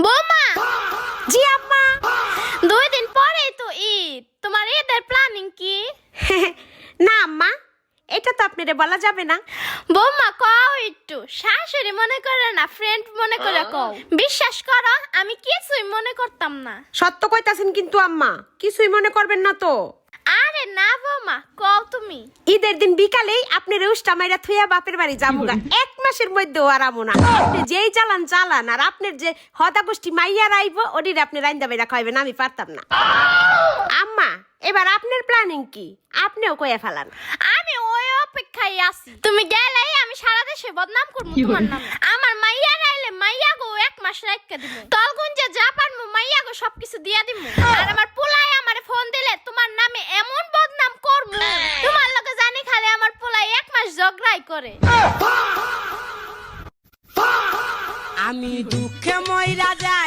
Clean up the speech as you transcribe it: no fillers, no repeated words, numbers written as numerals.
বৌমা, জি আম্মা। 2 দিন পরেই তো ঈদ, তোমার ঈদের প্ল্যানিং কি? না আম্মা, এটা তো আপনারে বলা যাবে না। বৌমা কও একটু, শাশুড়ি মনে করে না, ফ্রেন্ড মনে করে কও। বিশ্বাস করো আমি কিছুই মনে করতাম না। সত্য কইতাছেন কিন্তু আম্মা, কিছুই মনে করবেন না তো। আরে না বৌমা, কও তুমি। ঈদের দিন বিকালেই আপনি রুষ্টা মাইরা থুইয়া বাপের বাড়ি যামুগা। 1 মাসের মধ্যেও আরামো না। আপনি যেই চালান চালান, আর আপনার যে হদা গোষ্ঠী মাইয়া রাইব ওটির আপনি রাইন্দা বাইরা খাইবেন, আমি পারতাম না। আম্মা, এবার আপনার প্ল্যানিং কি? আপনিও কইয়া ফেলান। আমি ওই অপেক্ষায় আছি, তুমি গেলেই আমি সারা দেশে বদনাম করব তোমার নামে। আমার মাইয়া রাইলে মাইয়া গো 1 মাস রাইখা দিব, তলগুঞ্জে যা পারমু মাইয়া গো সবকিছু দিয়া দিমু। আর আমার পোলাই আমারে ফোন দিলে তোমার নামে এমন বদনাম করমু, তোমার লগে জানি খালি আমার পোলাই 1 মাস ঝগড়াই করে। আমি দুঃখে ময়রা যাই।